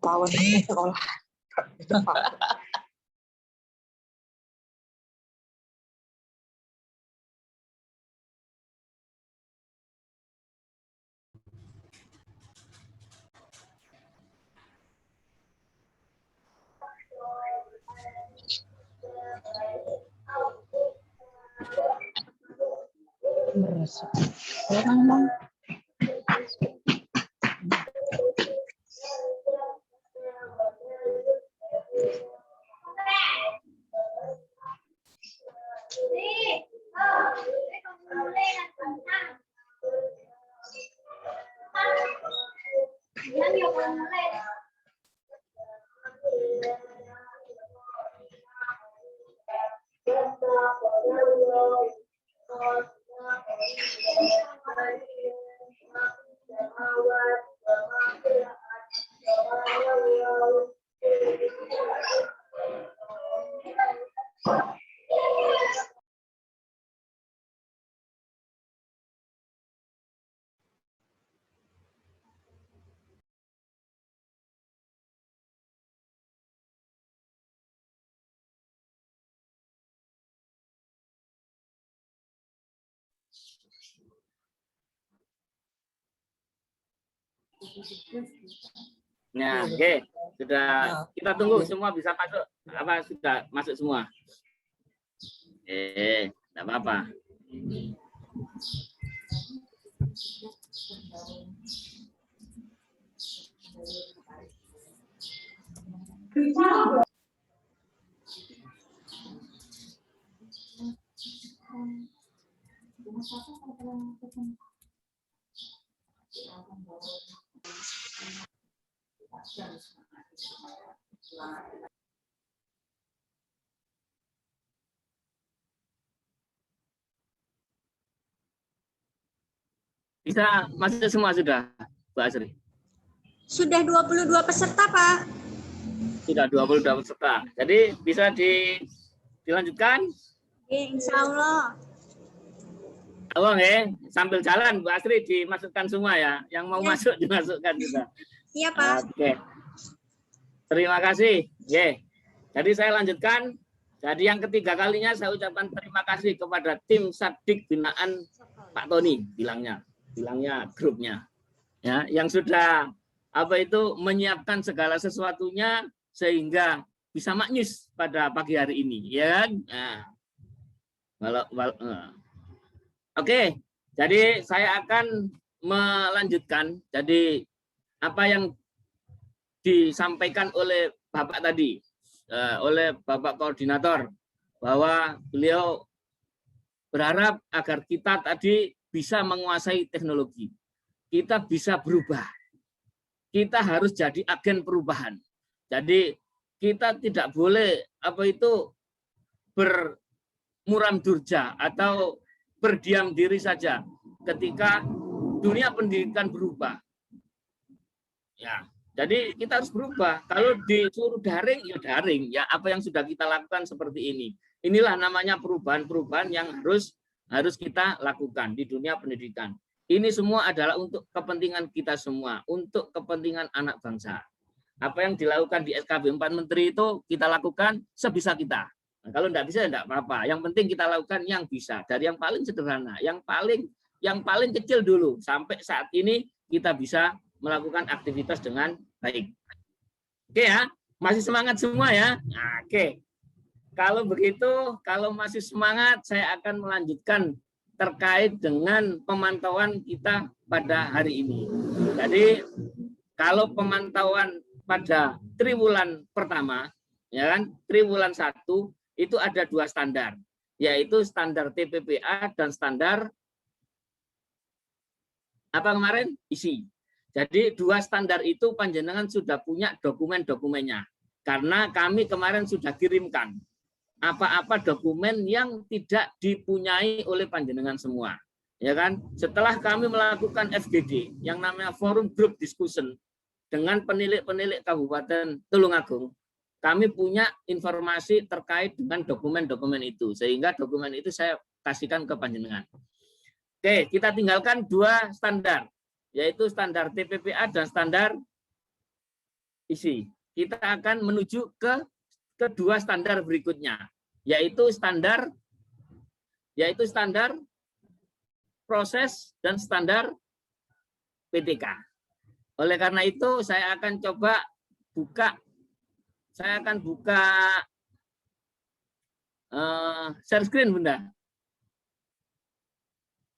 Lawan di sekolah. Merasa. Memang. Nah, oke, sudah kita tunggu semua bisa masuk, apa sudah masuk semua? Tidak apa-apa. Bisa masuk semua sudah, Mbak Asri? Sudah 22 peserta, Pak. Sudah 22 peserta. Jadi bisa dilanjutkan? Ya, insya Allah. Oh, sambil jalan Bu Asri dimasukkan semua ya. Yang mau masuk dimasukkan juga. Iya, Pak. Oke. Terima kasih. Jadi saya lanjutkan. Jadi yang ketiga kalinya saya ucapkan terima kasih kepada tim Satdik binaan Pak Tony, bilangnya grupnya. Ya, yang sudah menyiapkan segala sesuatunya sehingga bisa maknyus pada pagi hari ini, ya kan? Oke, jadi saya akan melanjutkan. Jadi apa yang disampaikan oleh Bapak tadi, oleh Bapak Koordinator, bahwa beliau berharap agar kita tadi bisa menguasai teknologi. Kita bisa berubah. Kita harus jadi agen perubahan. Jadi kita tidak boleh bermuram durja atau berdiam diri saja ketika dunia pendidikan berubah. Ya, jadi kita harus berubah. Kalau disuruh daring, ya daring. Ya, apa yang sudah kita lakukan seperti ini. Inilah namanya perubahan-perubahan yang harus kita lakukan di dunia pendidikan. Ini semua adalah untuk kepentingan kita semua, untuk kepentingan anak bangsa. Apa yang dilakukan di SKB 4 Menteri itu kita lakukan sebisa kita. Nah, kalau tidak bisa, tidak apa-apa. Yang penting kita lakukan yang bisa. Dari yang paling sederhana, yang paling kecil dulu. Sampai saat ini kita bisa melakukan aktivitas dengan baik. Oke ya, masih semangat semua ya? Nah, oke. Kalau begitu, kalau masih semangat, saya akan melanjutkan terkait dengan pemantauan kita pada hari ini. Jadi kalau pemantauan pada triwulan pertama, ya kan, triwulan 1 itu ada 2 standar, yaitu standar TPPA dan standar apa kemarin? ISI. Jadi 2 standar itu panjenengan sudah punya dokumen-dokumennya, karena kami kemarin sudah kirimkan apa-apa dokumen yang tidak dipunyai oleh panjenengan semua, ya kan? Setelah kami melakukan FGD yang namanya Forum Group Discussion dengan penilik-penilik Kabupaten Tulungagung, kami punya informasi terkait dengan dokumen-dokumen itu, sehingga dokumen itu saya kasihkan ke panjenengan. Oke, kita tinggalkan 2 standar, yaitu standar TPPA dan standar isi. Kita akan menuju ke kedua standar berikutnya, yaitu standar proses dan standar PTK. Oleh karena itu saya akan coba buka share screen, Bunda.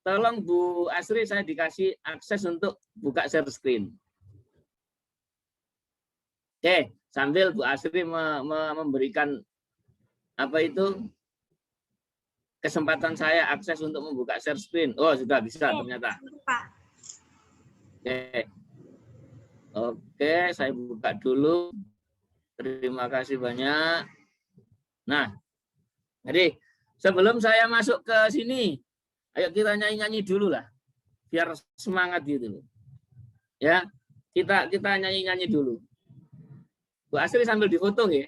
Tolong Bu Asri, saya dikasih akses untuk buka share screen. Oke, sambil Bu Asri memberikan kesempatan saya akses untuk membuka share screen. Oh, sudah bisa ternyata. Oke, saya buka dulu. Terima kasih banyak. Nah, jadi sebelum saya masuk ke sini, ayo kita nyanyi-nyanyi dulu lah, biar semangat gitu. Ya, kita nyanyi-nyanyi dulu. Bu Asri sambil difoto ya.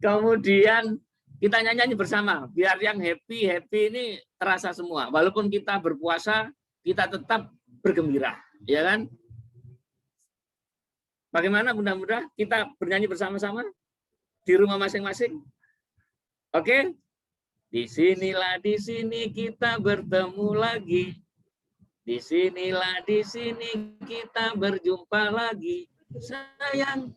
Kemudian kita nyanyi bersama, biar yang happy ini terasa semua. Walaupun kita berpuasa, kita tetap bergembira, ya kan? Bagaimana Bunda-bunda? Kita bernyanyi bersama-sama di rumah masing-masing. Oke? Di sini kita bertemu lagi. Di sini kita berjumpa lagi. Sayang.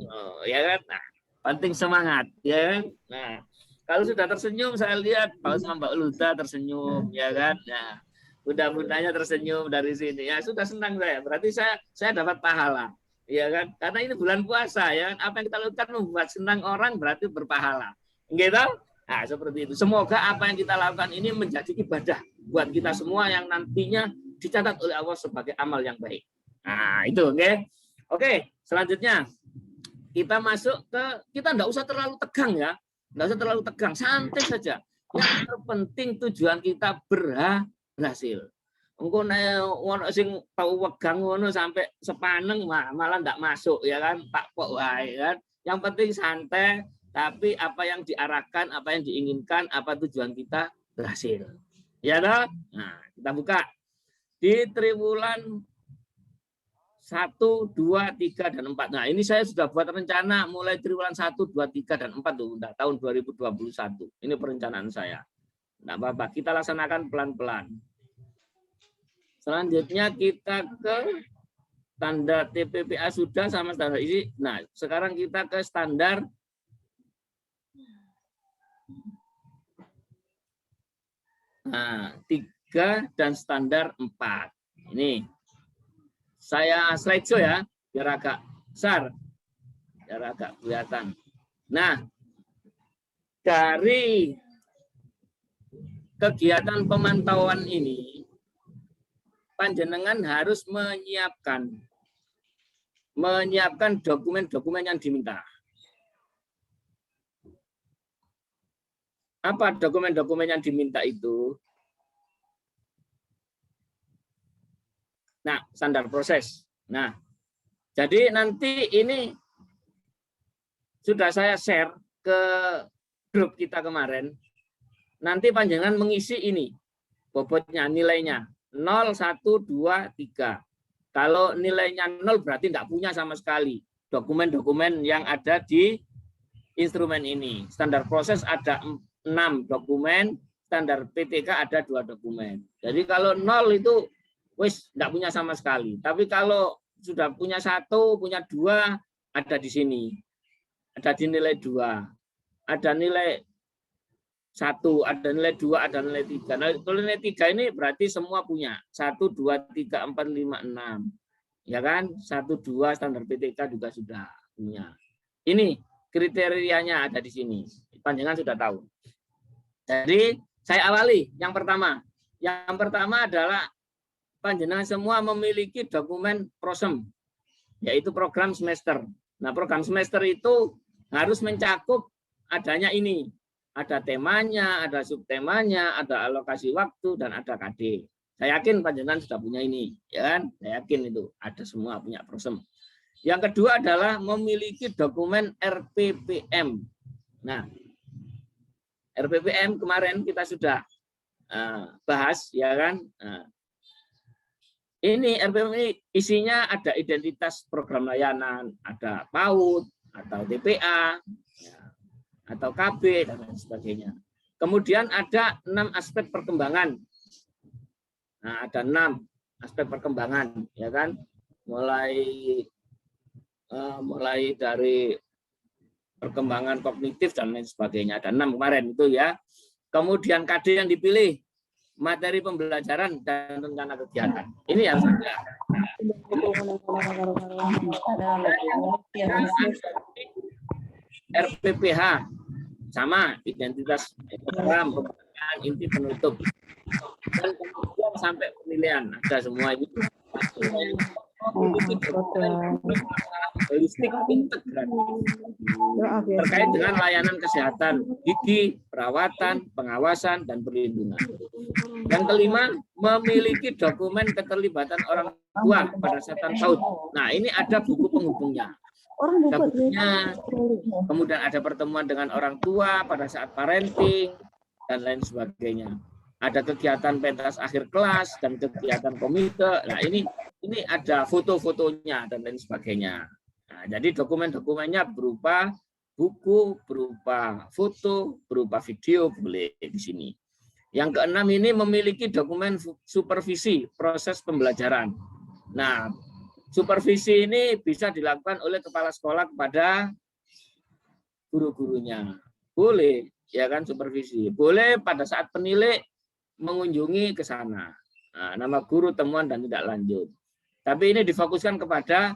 Oh, ya kan? Nah, penting semangat, ya kan? Nah, kalau sudah tersenyum, saya lihat Paus Mbak Luda tersenyum, ya kan? Nah, Bunda-bundanya tersenyum dari sini. Ya sudah, senang saya. Berarti saya dapat pahala, ya kan? Karena ini bulan puasa, ya kan? Apa yang kita lakukan membuat senang orang berarti berpahala. Gitu? Nah, seperti itu. Semoga apa yang kita lakukan ini menjadi ibadah buat kita semua yang nantinya dicatat oleh Allah sebagai amal yang baik. Nah, itu, oke. Oke, selanjutnya kita masuk ke, kita enggak usah terlalu tegang ya. Enggak usah terlalu tegang, santai saja. Yang terpenting tujuan kita berhasil. Engko nek ono sing tau wegang ngono sampai sepaneng malah enggak masuk, ya kan? Tak kok wae kan. Yang penting santai, tapi apa yang diarahkan, apa yang diinginkan, apa tujuan kita berhasil. Ya toh? Nah, kita buka di triwulan 1, 2, 3, dan 4. Nah, ini saya sudah buat rencana mulai triwulan 1, 2, 3, dan 4 tuh, tahun 2021. Ini perencanaan saya. Enggak apa-apa, kita laksanakan pelan-pelan. Selanjutnya kita ke standar TPPA sudah sama standar isi. Nah, sekarang kita ke standar nah, 3 dan standar 4. Ini saya slideshow ya, biar agak besar, biar agak kelihatan. Nah, dari kegiatan pemantauan ini, panjenengan harus menyiapkan dokumen-dokumen yang diminta. Apa dokumen-dokumen yang diminta itu? Nah, standar proses. Nah, jadi nanti ini sudah saya share ke grup kita kemarin. Nanti panjangan mengisi ini, bobotnya, nilainya 0, 1, 2, 3. Kalau nilainya 0 berarti tidak punya sama sekali dokumen-dokumen yang ada di instrumen ini. Standar proses ada 6 dokumen, standar PTK ada 2 dokumen. Jadi kalau 0 itu wis enggak punya sama sekali. Tapi kalau sudah punya 1, punya 2, ada di sini. Ada di nilai 2. Ada nilai 1, ada nilai 2, ada nilai 3. Nah, kalau nilai 3 ini berarti semua punya. 1, 2, 3, 4, 5, 6. Ya kan? 1, 2 standar PTK juga sudah punya. Ini kriterianya ada di sini. Panjangan sudah tahu. Jadi saya awali yang pertama. Yang pertama adalah panjenengan semua memiliki dokumen prosem, yaitu program semester. Nah, program semester itu harus mencakup adanya ini. Ada temanya, ada subtemanya, ada alokasi waktu, dan ada KD. Saya yakin panjenengan sudah punya ini, ya kan? Saya yakin itu ada semua punya prosem. Yang kedua adalah memiliki dokumen RPPM. Nah, RPPM kemarin kita sudah bahas, ya kan? Ini RPPM ini isinya ada identitas program layanan, ada PAUD atau TPA, ya, atau KB dan lain sebagainya. Kemudian ada 6 aspek perkembangan. Nah, ada 6 aspek perkembangan, ya kan? Mulai dari perkembangan kognitif dan lain sebagainya. Ada 6 kemarin itu ya. Kemudian KD yang dipilih, materi pembelajaran dan rencana kegiatan. Ini harus ada. RPPH sama identitas program, pembelajaran, inti, penutup. Dan kemudian sampai penilaian ada semua itu. Holistik integratif terkait dengan layanan kesehatan, gigi, perawatan, pengawasan, dan perlindungan. Yang kelima, memiliki dokumen keterlibatan orang tua pada saat PAUD. Nah, ini ada buku penghubungnya. Ada bukunya, kemudian ada pertemuan dengan orang tua pada saat parenting, dan lain sebagainya. Ada kegiatan pentas akhir kelas dan kegiatan komite. Nah, ini ada foto-fotonya dan lain sebagainya. Nah, jadi dokumen-dokumennya berupa buku, berupa foto, berupa video boleh di sini. Yang keenam ini memiliki dokumen supervisi proses pembelajaran. Nah, supervisi ini bisa dilakukan oleh kepala sekolah kepada guru-gurunya. Boleh, ya kan, supervisi. Boleh pada saat penilai mengunjungi ke sana. Nah, nama guru, temuan, dan tindak lanjut. Tapi ini difokuskan kepada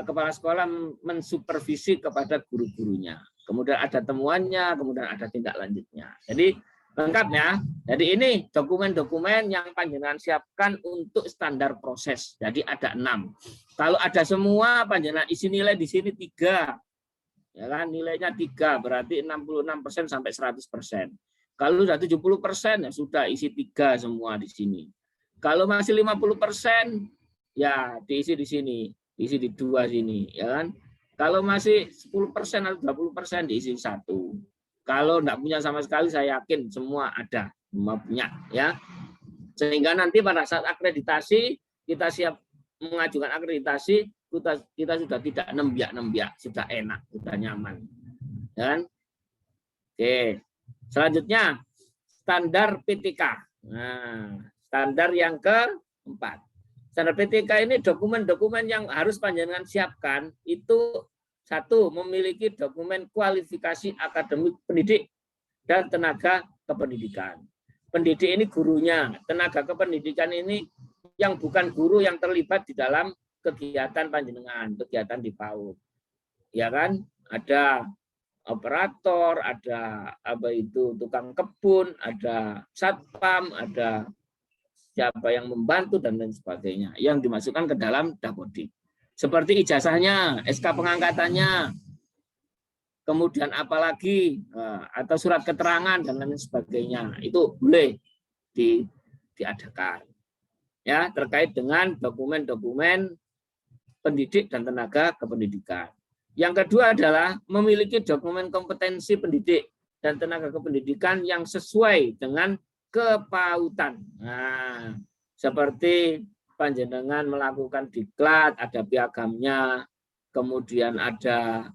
kepala sekolah mensupervisi kepada guru-gurunya. Kemudian ada temuannya, kemudian ada tindak lanjutnya. Jadi lengkap ya. Jadi ini dokumen-dokumen yang panjenengan siapkan untuk standar proses. Jadi ada 6. Kalau ada semua, panjenengan isi nilai di sini 3. Ya kan, nilainya 3, berarti 66% sampai 100%. Kalau sudah 70% ya sudah isi 3 semua di sini. Kalau masih 50% ya diisi di sini, diisi di 2 sini, ya kan? Kalau masih 10% atau 20% diisi 1. Kalau enggak punya sama sekali, saya yakin semua ada, semua punya, ya. Sehingga nanti pada saat akreditasi kita siap mengajukan akreditasi, kita sudah tidak nembiak-nembiak, sudah enak, sudah nyaman, ya kan? Oke. Selanjutnya, standar PTK. Nah, standar yang keempat. Standar PTK ini dokumen-dokumen yang harus panjenengan siapkan itu 1, memiliki dokumen kualifikasi akademik pendidik dan tenaga kependidikan. Pendidik ini gurunya, tenaga kependidikan ini yang bukan guru yang terlibat di dalam kegiatan panjenengan, kegiatan di PAUD. Ya kan? Ada operator, ada apa itu tukang kebun, ada satpam, ada siapa yang membantu dan lain sebagainya yang dimasukkan ke dalam Dapodik. Seperti ijazahnya, SK pengangkatannya, kemudian apalagi atau surat keterangan dan lain sebagainya itu boleh diadakan. Ya, terkait dengan dokumen-dokumen pendidik dan tenaga kependidikan. Yang kedua adalah memiliki dokumen kompetensi pendidik dan tenaga kependidikan yang sesuai dengan kepautan. Nah, seperti panjenengan melakukan diklat, ada piagamnya, kemudian ada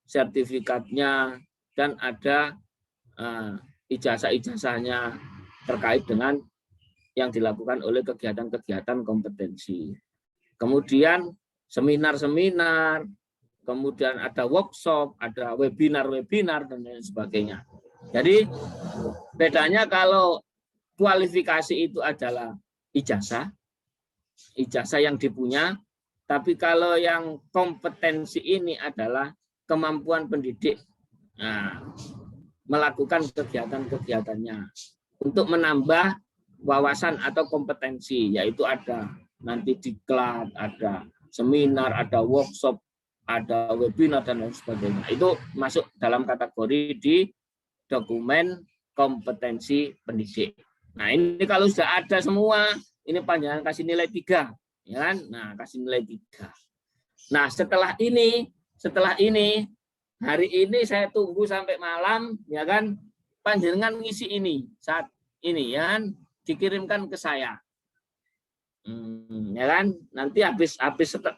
sertifikatnya, dan ada ijazah-ijazahnya terkait dengan yang dilakukan oleh kegiatan-kegiatan kompetensi. Kemudian seminar-seminar, kemudian ada workshop, ada webinar-webinar, dan lain sebagainya. Jadi bedanya kalau kualifikasi itu adalah ijazah yang dipunya, tapi kalau yang kompetensi ini adalah kemampuan pendidik melakukan kegiatan-kegiatannya untuk menambah wawasan atau kompetensi, yaitu ada nanti diklat, ada seminar, ada workshop, ada webinar, dan lain sebagainya. Itu masuk dalam kategori di dokumen kompetensi pendidik. Nah, ini kalau sudah ada semua, ini panjangan kasih nilai 3, ya kan? Nah, kasih nilai 3. Nah, setelah ini hari ini saya tunggu sampai malam, ya kan? panjenengan ngisi ini saat ini ya kan, dikirimkan ke saya. Ya kan, nanti habis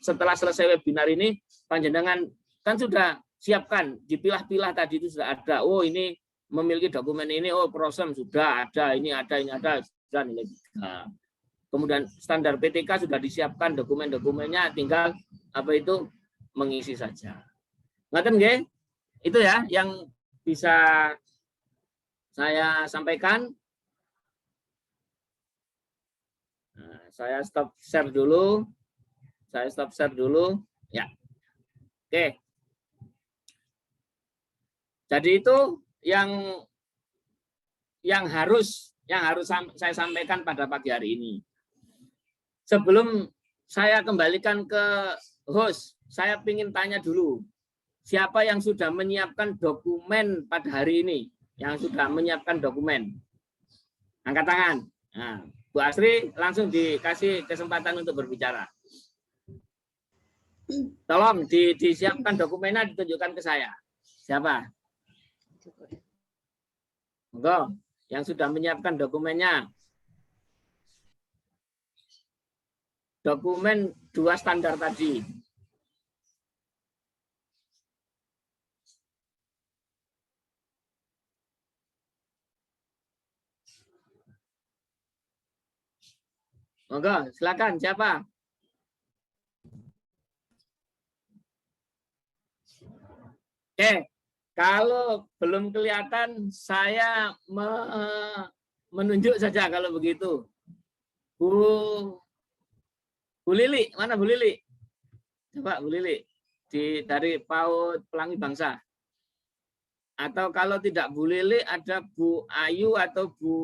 setelah selesai webinar ini panjenengan kan sudah siapkan, dipilah-pilah tadi itu sudah ada. Oh, ini memiliki dokumen ini, oh prosem sudah ada, ini ada, sudah nilai 3. Kemudian standar PTK sudah disiapkan dokumen-dokumennya, tinggal apa itu mengisi saja. Ngaten nggih? Itu ya yang bisa saya sampaikan. Nah, saya stop share dulu. Ya. Oke. Jadi itu yang harus saya sampaikan pada pagi hari ini. Sebelum saya kembalikan ke host, saya ingin tanya dulu, siapa yang sudah menyiapkan dokumen pada hari ini? Yang sudah menyiapkan dokumen? Angkat tangan. Nah, Bu Asri langsung dikasih kesempatan untuk berbicara. Tolong disiapkan dokumennya, ditunjukkan ke saya. Siapa? Monggo, yang sudah menyiapkan dokumennya. Dokumen 2 standar tadi. Monggo, silakan siapa? Oke, kalau belum kelihatan saya menunjuk saja kalau begitu. Bu Lili, mana Bu Lili? Coba Bu Lili, dari PAUD Pelangi Bangsa. Atau kalau tidak Bu Lili, ada Bu Ayu atau Bu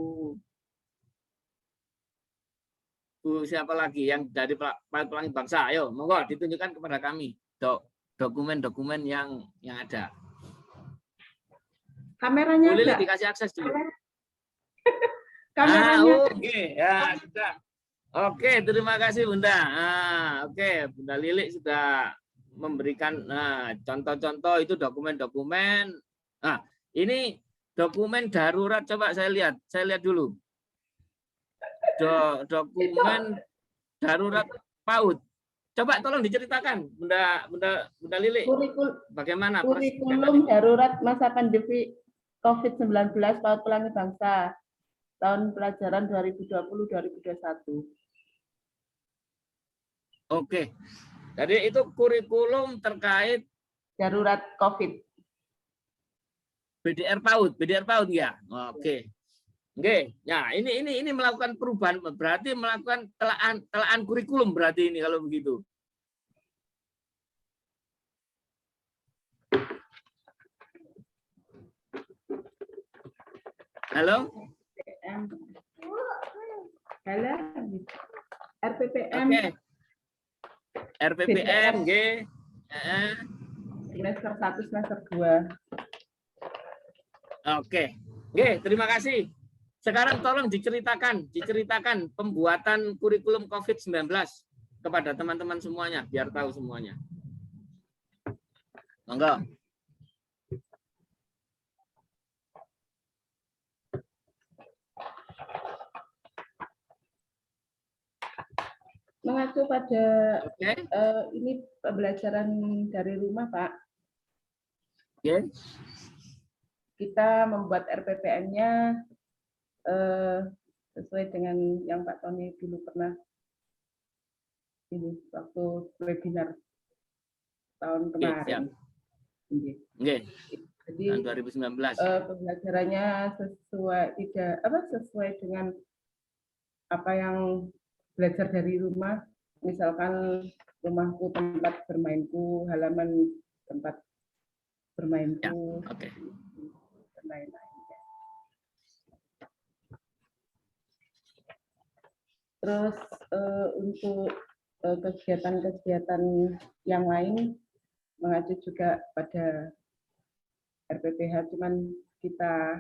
siapa lagi yang dari PAUD Pelangi Bangsa? Ayo, monggo ditunjukkan kepada kami dokumen-dokumen yang ada. Kameranya Bu Lili ada. dikasih akses dulu. Kameranya. Oke, ya sudah. Oke, terima kasih Bunda. Oke, Bunda Lili sudah memberikan contoh-contoh itu dokumen-dokumen. Nah, ini dokumen darurat, coba saya lihat dulu. Dokumen darurat PAUD. Coba tolong diceritakan, Bunda Lili. Bagaimana Kurikulum darurat masa pandemi COVID-19 PAUD Pelangi Bangsa tahun pelajaran 2020-2021. Oke, jadi itu kurikulum terkait darurat COVID. BDR PAUD ya. Oke, oke. Ya, ini melakukan perubahan, berarti melakukan telaan kurikulum berarti ini kalau begitu. Halo. Halo. RPPM. Oke. RPPM, G. Semester 1, semester 2. Oke. Oke, terima kasih. Sekarang tolong diceritakan pembuatan kurikulum COVID-19 kepada teman-teman semuanya, biar tahu semuanya. Monggo. Mengacu pada ini pembelajaran dari rumah, Pak. Oke. Kita membuat RPPM-nya sesuai dengan yang Pak Tony dulu pernah ini waktu webinar tahun kemarin. Oke. Jadi tahun 2019. Pembelajarannya sesuai dengan apa yang belajar dari rumah, misalkan rumahku tempat bermainku, halaman tempat bermainku, dan lain-lain. Terus untuk kegiatan-kegiatan yang lain mengacu juga pada RPPH, cuman kita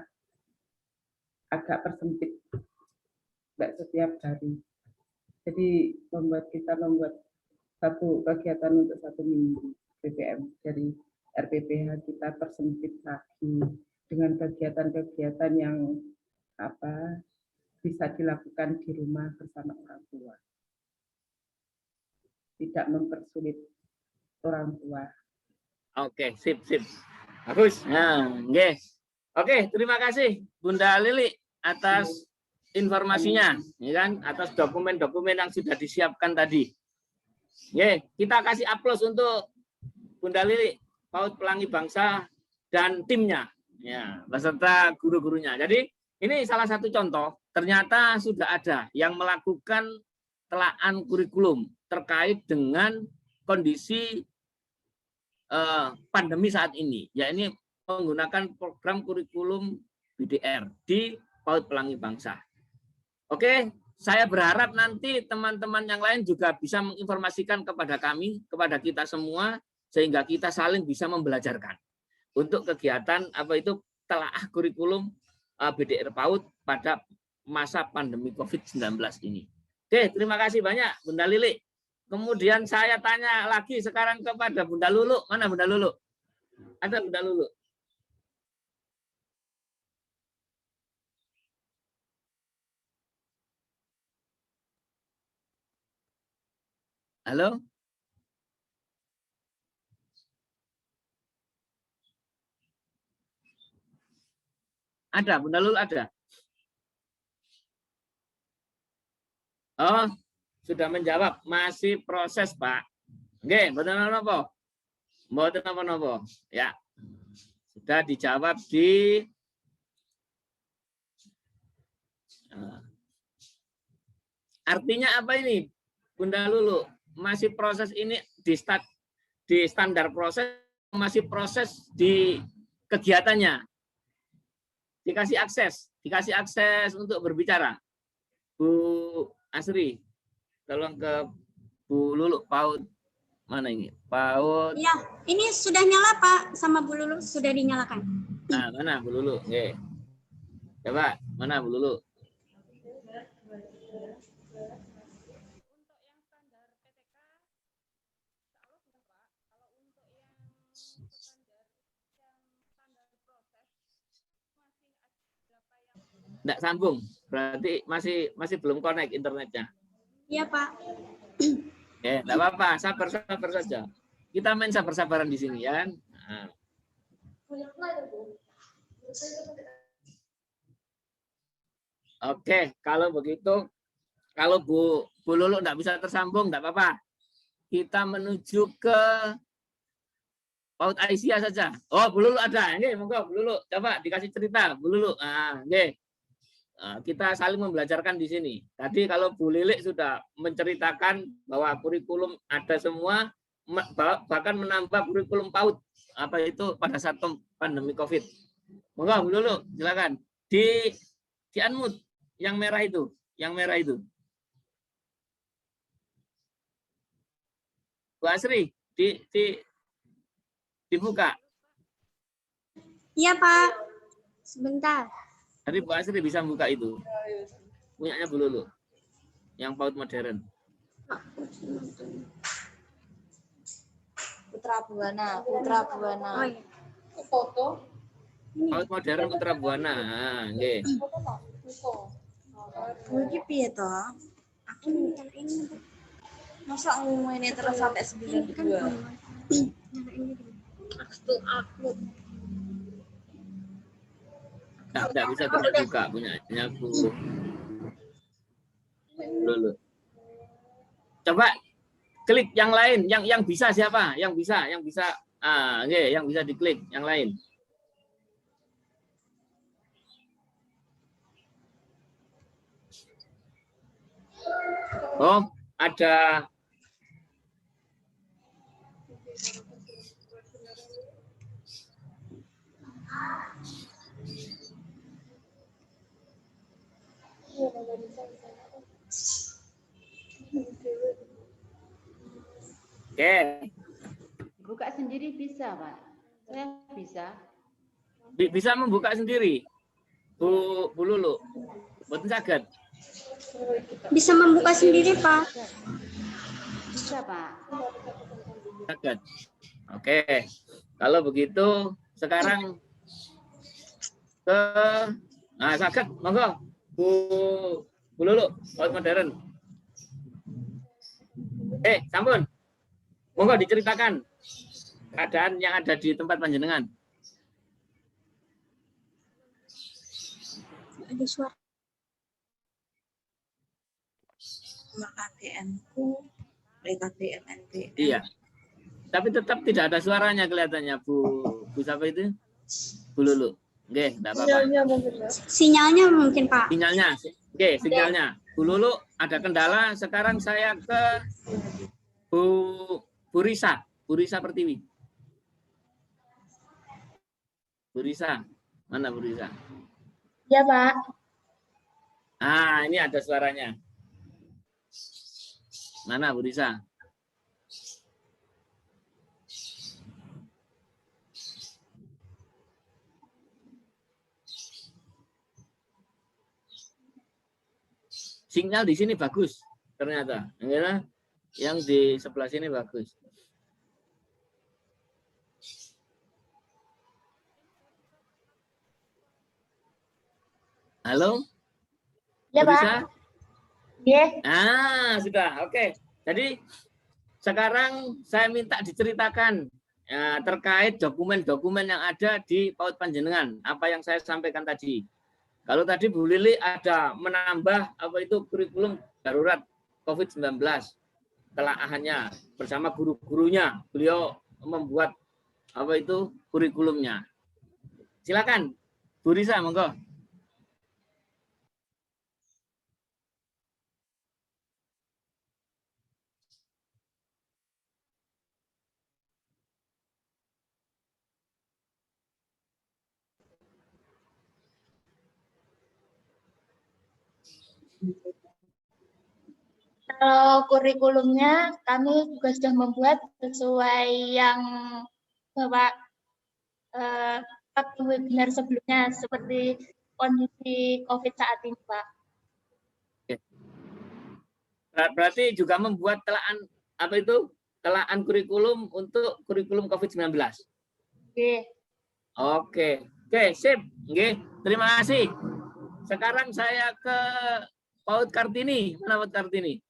agak persempit nggak setiap hari. Jadi kita membuat satu kegiatan untuk 1 minggu PPM dari RPPH kita persempit lagi dengan kegiatan-kegiatan yang bisa dilakukan di rumah bersama orang tua. Tidak mempersulit orang tua. Oke, sip. Bagus. Nah, nggih. Oke, terima kasih Bunda Lili atas informasinya, ya kan, atas dokumen-dokumen yang sudah disiapkan tadi. Nggih, kita kasih aplaus untuk Bunda Lili, PAUD Pelangi Bangsa dan timnya, ya, beserta guru-gurunya. Jadi ini salah satu contoh, ternyata sudah ada yang melakukan telaan kurikulum terkait dengan kondisi pandemi saat ini, ya ini menggunakan program kurikulum BDR di PAUD Pelangi Bangsa. Oke, saya berharap nanti teman-teman yang lain juga bisa menginformasikan kepada kami, kepada kita semua, sehingga kita saling bisa membelajarkan untuk kegiatan telaah kurikulum BDR PAUD pada masa pandemi COVID-19 ini. Oke, terima kasih banyak Bunda Lili. Kemudian saya tanya lagi sekarang kepada Bunda Lulu. Mana Bunda Lulu? Ada Bunda Lulu? Halo? Ada, Bunda Lulu ada? Oh, sudah menjawab. Masih proses, Pak. Oke, betul apa? Betul apa? Ya. Sudah dijawab di artinya apa ini, Bunda Lulu? Masih proses ini di standar proses, masih proses di kegiatannya. Dikasih akses untuk berbicara. Bu Asri, tolong ke Bu Lulu, PAUD mana ini? PAUD. Ya, ini sudah nyala Pak, sama Bu Lulu sudah dinyalakan. Nah, mana Bu Lulu? Oke. Coba, mana Bu Lulu? Enggak sambung, berarti masih belum connect internetnya. Iya Pak. Enggak apa-apa, sabar saja. Kita main sabar-sabaran di sini ya. Nah. Oke, kalau begitu, kalau Bu Lulu enggak bisa tersambung, enggak apa-apa. Kita menuju ke PAUD Aisyah saja. Oh, Bu Lulu ada. Ini monggo Bu Lulu, coba dikasih cerita Bu Lulu. Ah, nggih. Kita saling membelajarkan di sini. Tadi kalau Bu Lilik sudah menceritakan bahwa kurikulum ada semua, bahkan menambah kurikulum PAUD apa itu pada saat pandemi COVID. Monggo Bu Lulu, silakan. Di unmute yang merah itu, Bu Asri, dibuka. Iya Pak. Sebentar. Tadi Bu Asri bisa buka itu. Punyanya Bu Lulu. Yang PAUD modern. Putra Buana. Oh, iya. Foto. PAUD modern Putra Buana. Nggih. Iki piye to? Aku nyalain. Masa ngumumin terus sampai 92? Aku. Tidak bisa terbuka punyanya Bu Lulu. Coba klik yang lain, yang bisa siapa? Yang bisa. Nggih, yang bisa diklik yang lain. Oh, ada. Oke. Buka sendiri bisa, Pak. Saya bisa. Bisa membuka sendiri, Bu Lulu. Mboten saged. Bisa membuka sendiri Pak. Bisa, Pak. Saged. Oke. Kalau begitu sekarang ke nah saged monggo Bu Lulu PAUD modern. Sampun. Monggo diceritakan keadaan yang ada di tempat panjenengan. Ada suara. KTN-ku, BKTMNP. Iya. Tapi tetap tidak ada suaranya kelihatannya Bu siapa itu? Bu Lulu. Nggih, enggak apa-apa. Sinyalnya mungkin Pak. Sinyalnya. Oke, sinyalnya. Bu Lulu ada kendala. Sekarang saya ke Bu Risa. Bu Risa Pertiwi. Bu Risa. Mana Bu Risa? Ya Pak. Ah, ini ada suaranya. Mana Bu Risa? Sinyal di sini bagus ternyata. Yang di sebelah sini bagus. Halo? Ya Bu Pak. Risa? Iya. Sudah. Oke. Jadi sekarang saya minta diceritakan terkait dokumen-dokumen yang ada di PAUD panjenengan. Apa yang saya sampaikan tadi. Kalau tadi Bu Lili ada menambah apa itu kurikulum darurat COVID-19. Telaahannya bersama guru-gurunya. Beliau membuat apa itu kurikulumnya. Silakan Bu Risa, monggo. Kalau kurikulumnya kami juga sudah membuat sesuai yang Bapak waktu webinar sebelumnya seperti kondisi COVID saat ini, Pak. Berarti juga membuat telaan kurikulum untuk kurikulum COVID-19. Oke, sip. Nggih, terima kasih. Sekarang saya ke PAUD Kartini. Mana PAUD Kartini?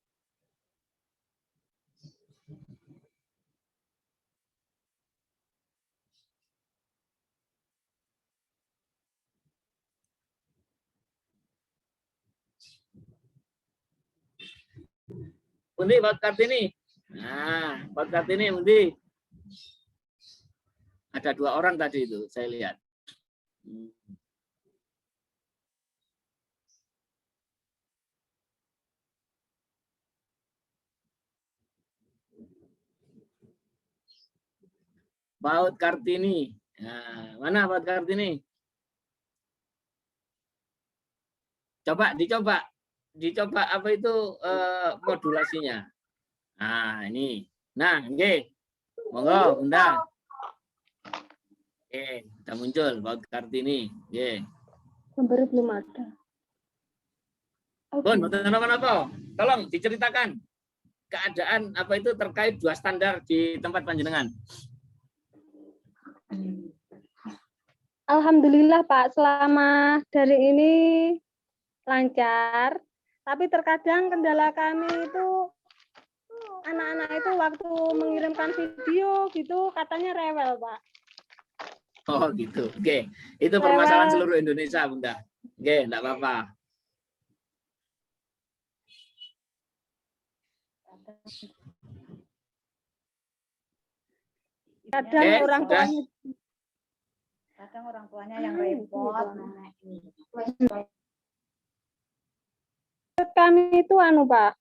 Undi, PAUD Kartini. Nah, PAUD Kartini, Undi. Ada 2 orang tadi itu, saya lihat. PAUD Kartini. Nah, mana PAUD Kartini? Dicoba apa itu modulasinya. Nah, ini. Nah, nggih. Monggo, Bunda. Oke, sudah muncul PAUD Kartini. Nggih. Baru belum ada. Bun, apa? Tolong diceritakan keadaan apa itu terkait 2 standar di tempat panjenengan. Alhamdulillah Pak, selama dari ini lancar. Tapi terkadang kendala kami itu anak-anak itu waktu mengirimkan video gitu katanya rewel Pak. Oh gitu. Oke, itu permasalahan seluruh Indonesia, Bunda. Oke, enggak apa-apa. Kadang orang tuanya yang repot. Kami itu Pak.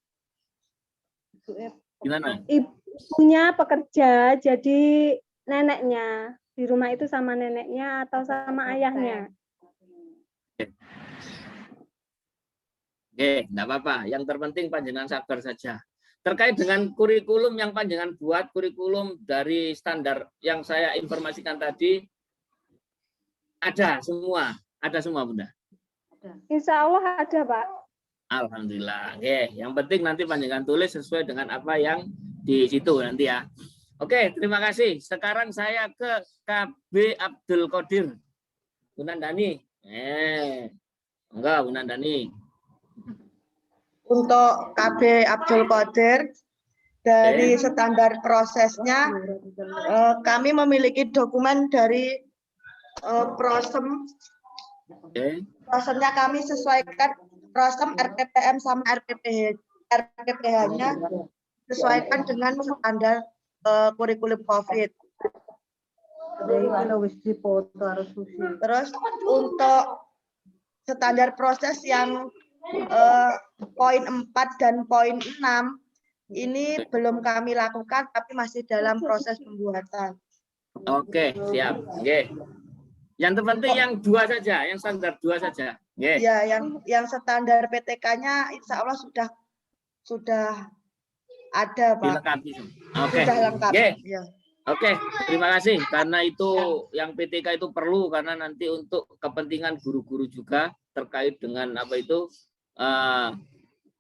Gimana? Ibunya pekerja, jadi neneknya di rumah itu sama neneknya atau sama ayahnya. Oke, enggak apa-apa. Yang terpenting panjenengan sabar saja. Terkait dengan kurikulum yang panjenengan buat, kurikulum dari standar yang saya informasikan tadi, ada semua Bunda. Insya Allah ada Pak. Alhamdulillah. Oke, yang penting nanti panjenengan tulis sesuai dengan apa yang di situ nanti ya. Oke, terima kasih. Sekarang saya ke KB Abdul Qadir. Bunda Dani, Enggak, Bu Nandani. Untuk KB Abdul Qadir, dari standar prosesnya kami memiliki dokumen dari Prosem. Prosemnya kami sesuaikan Prosem RPPM sama RPPH-nya sesuaikan dengan standar kurikulum COVID. Terus untuk standar proses yang poin 4 dan poin 6 ini belum kami lakukan tapi masih dalam proses pembuatan. Oke, siap. Oke. Yang terpenting yang 2 saja, yang standar 2 saja. Oke. Ya, yang standar PTK-nya insya Allah sudah ada, Pak. Dilengkapi. Oke. Sudah lengkap. Oke. Ya. Oke, terima kasih karena itu yang PTK itu perlu karena nanti untuk kepentingan guru-guru juga terkait dengan apa itu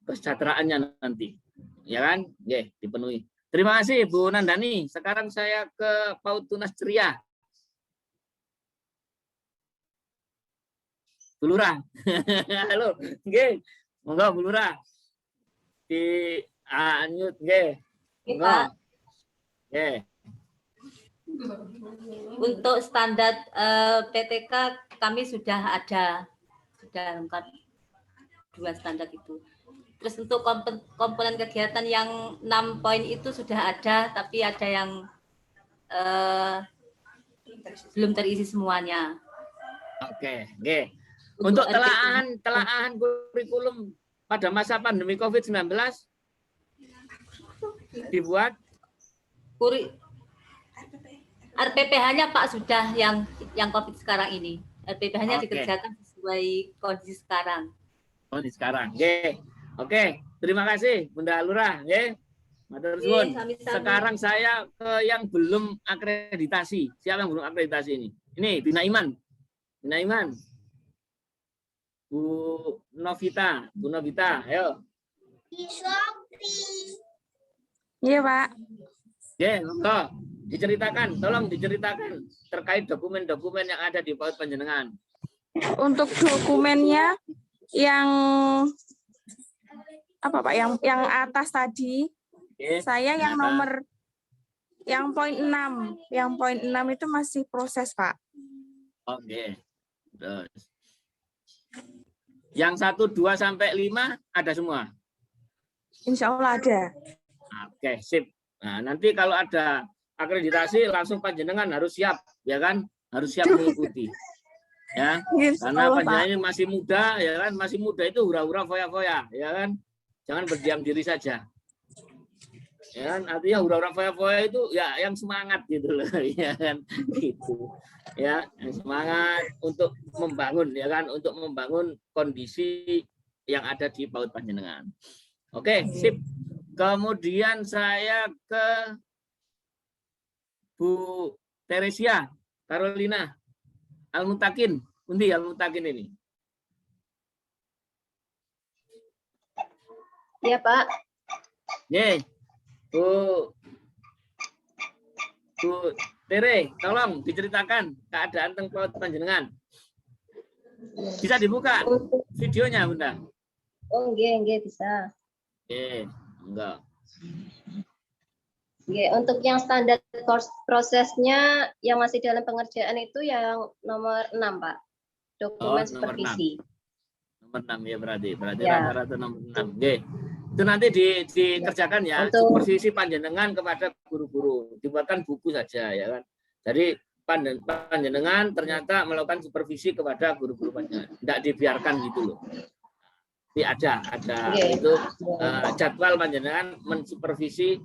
kesejahteraannya nanti. Ya kan? Oke, dipenuhi. Terima kasih Bu Nandani. Sekarang saya ke PAUD Tunas Ceria. Bu Lurah. Halo. Oke. Monggo Bu Lurah. Di unmute nggih. Monggo. Oke. Untuk standar PTK kami sudah ada, sudah lengkap 2 standar itu. Terus untuk komponen kegiatan yang 6 poin itu sudah ada, tapi ada yang belum terisi semuanya. Oke, oke. Untuk telaahan kurikulum pada masa pandemi COVID-19 dibuat RPPH-nya Pak sudah yang COVID sekarang ini. RPPH-nya dikerjakan sesuai kondisi sekarang. Kondisi sekarang. Oke. Oke, terima kasih Bunda Lurah, nggih. Matur suwun. Sekarang saya ke yang belum akreditasi. Siapa yang belum akreditasi ini? Ini Bina Iman. Bina Iman. Bu Novita, ayo. Iya, Pak. Oke, monggo. Diceritakan, tolong diceritakan terkait dokumen-dokumen yang ada di PAUD Panjenengan. Untuk dokumennya yang apa Pak? Yang atas tadi. Oke, Saya yang nomor yang poin 6. Yang poin 6 itu masih proses, Pak. Oke. Terus. Yang 1, 2 sampai 5 ada semua. Insya Allah ada. Oke, sip. Nah, nanti kalau ada akreditasi langsung panjenengan harus siap, ya kan? Harus siap mengikuti. Ya. Karena panjenengan ini masih muda, ya kan? Masih muda itu hura-hura foya-foya, ya kan? Jangan berdiam diri saja. Ya kan? Artinya hura-hura foya-foya itu ya yang semangat gitu loh, ya kan? Gitu. Ya, yang semangat untuk membangun, ya kan? Untuk membangun kondisi yang ada di PAUD Panjenengan. Oke, sip. Kemudian saya ke Bu Teresia Carolina Al-Mutakin. Pundi Al-Mutakin ini? Iya, Pak. Ye. Bu Tere, tolong diceritakan keadaan teng PAUD Panjenengan. Bisa dibuka videonya, Bunda? Oh, nggih, bisa. Oke, enggak. Oke, untuk yang standar prosesnya yang masih dalam pengerjaan itu yang nomor 6, Pak. Dokumen supervisi. Nomor 6 ya berarti Ya. rata-rata nomor 6. Oke. Itu nanti dikerjakan ya, Untuk supervisi panjenengan kepada guru-guru. Dibuatkan buku saja ya kan. Jadi panjenengan ternyata melakukan supervisi kepada guru-guru panjenengan. Tidak dibiarkan gitu loh. Jadi ada itu jadwal panjenengan mensupervisi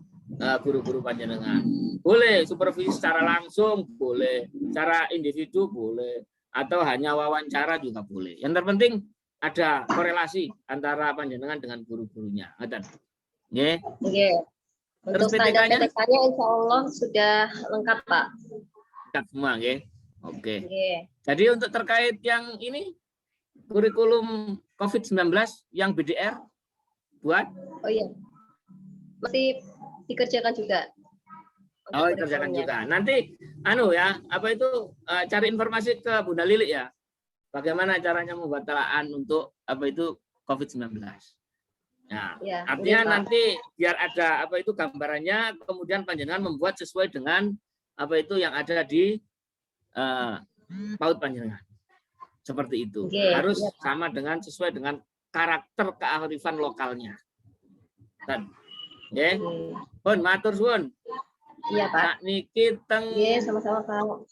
guru-guru panjenengan. Boleh supervisi secara langsung, boleh secara individu, boleh, atau hanya wawancara juga boleh. Yang terpenting ada korelasi antara panjenengan dengan guru-gurunya. Ngoten. Nggih. Nggih. Untuk standar PTK-nya insya Allah sudah lengkap, Pak. Lengkap semua, nggih. Oke. Nggih. Jadi untuk terkait yang ini kurikulum COVID-19 yang BDR buat? Oh iya. Masih dikerjakan juga. Oh, dikerjakan juga. Nanti ya, apa itu cari informasi ke Bunda Lili ya. bagaimana caranya membuat telaan untuk apa itu COVID-19. Nah, Ya, artinya ini, Pak. nanti biar ada apa itu gambarannya, kemudian panjenengan membuat sesuai dengan apa itu yang ada di PAUD panjenengan. Seperti itu. Oke, Harus ya, Pak. sama dengan sesuai dengan karakter kearifan lokalnya. Dan, ya, pun matur suwun. Iya, Pak. Nak niki teng Iya, sama-sama, Pak.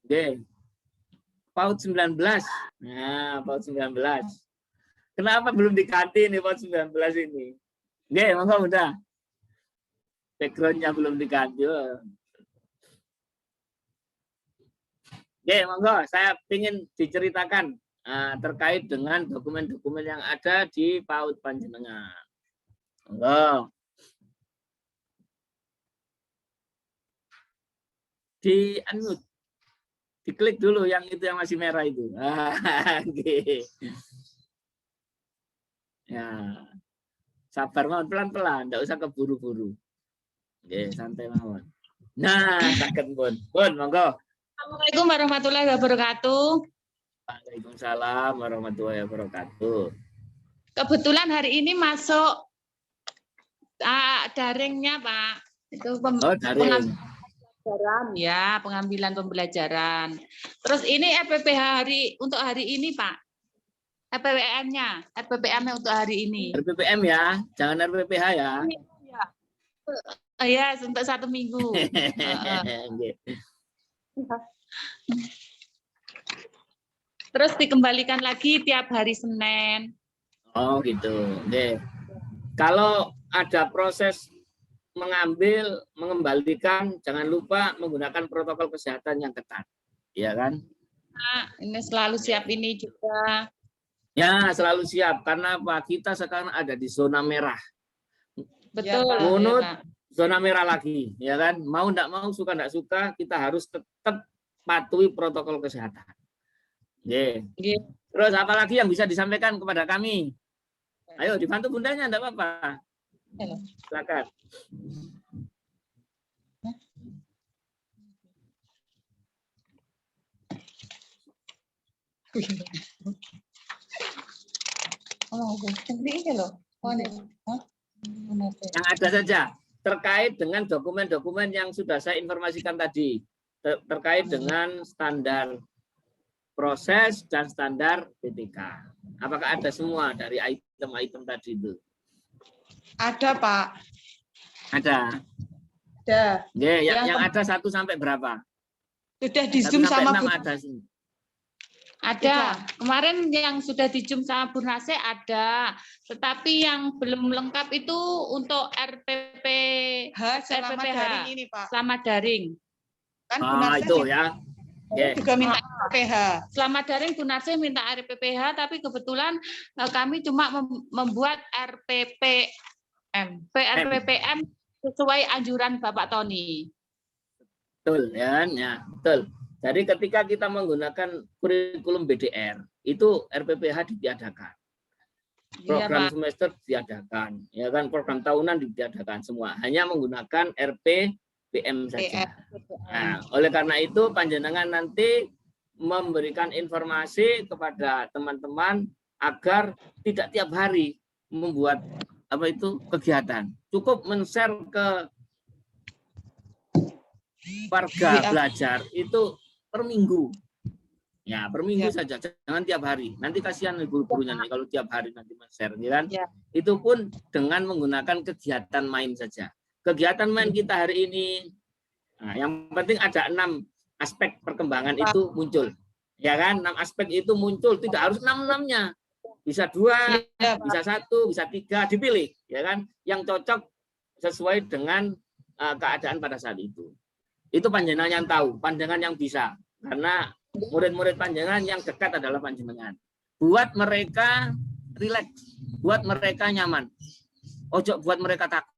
nggih. PAUD 19. Nah, PAUD 19. Kenapa belum diganti nih PAUD 19 ini? Nggih, monggo udah. Background-nya belum diganti. Nggih, monggo saya ingin diceritakan terkait dengan dokumen-dokumen yang ada di PAUD panjenengan. Monggo. Diklik dulu yang itu yang masih merah itu. Okay. Ya, sabar mawon, pelan-pelan, enggak usah keburu-buru. Oke, santai mawon. Nah, saged pun. Pun, monggo. Assalamualaikum warahmatullahi wabarakatuh. Waalaikumsalam warahmatullahi wabarakatuh. Kebetulan hari ini masuk daringnya, Pak. Itu daring. pembelajaran, ya, pengambilan pembelajaran. Terus ini RPPH untuk hari ini, Pak. RPPM-nya untuk hari ini. RPPM ya, jangan RPPH ya. Ya, untuk 1 minggu. Terus dikembalikan lagi tiap hari Senin. Oh gitu. Oke. Kalau ada proses mengembalikan, jangan lupa menggunakan protokol kesehatan yang ketat, ya kan? Nah, ini selalu siap ini juga. Ya, selalu siap karena apa? Kita sekarang ada di zona merah. Betul. Menurut ya, zona merah lagi, ya kan? Mau enggak mau, suka enggak suka, kita harus tetap patuhi protokol kesehatan. Oke. Terus apa lagi yang bisa disampaikan kepada kami? Ayo dibantu bundanya, enggak apa-apa. Silakan. Yang ada saja terkait dengan dokumen-dokumen yang sudah saya informasikan tadi, terkait dengan standar proses dan standar PTK. Apakah ada semua dari item-item tadi itu? Ada, Pak. Ada. Ada. Yeah, yang ada 1 sampai berapa? Sudah di Zoom sama Bu. Ada sih. Ada. Kemarin yang sudah di Zoom sama Bu Nase ada. Tetapi yang belum lengkap itu untuk RPPH selama daring ini, Pak. Selama daring. Kan Bu Nase itu ya. juga minta RPPH. Selama daring Bu Nase minta RPPH, tapi kebetulan kami cuma membuat RPPM sesuai anjuran Bapak Tony. Betul ya, betul. Jadi ketika kita menggunakan kurikulum BDR, itu RPPH ditiadakan. Program semester ditiadakan, ya kan, program tahunan ditiadakan semua. Hanya menggunakan RPPM saja. Nah, oleh karena itu panjenengan nanti memberikan informasi kepada teman-teman agar tidak tiap hari membuat apa itu kegiatan. Cukup men-share ke warga belajar itu per minggu. Ya, per minggu saja, jangan tiap hari. Nanti kasihan guru-gurunya nih kalau tiap hari nanti men-share, ya kan? Itu pun dengan menggunakan kegiatan main saja. Kegiatan main kita hari ini, nah, yang penting ada 6 aspek perkembangan itu muncul. Ya kan? 6 aspek itu muncul, tidak harus 6-6-nya. Bisa 2, bisa 1, bisa 3, dipilih, ya kan? Yang cocok sesuai dengan keadaan pada saat itu. Itu panjenengan yang tahu, panjenengan yang bisa. Karena murid-murid panjenengan yang dekat adalah panjenengan. Buat mereka rileks, buat mereka nyaman. Ojo buat mereka takut.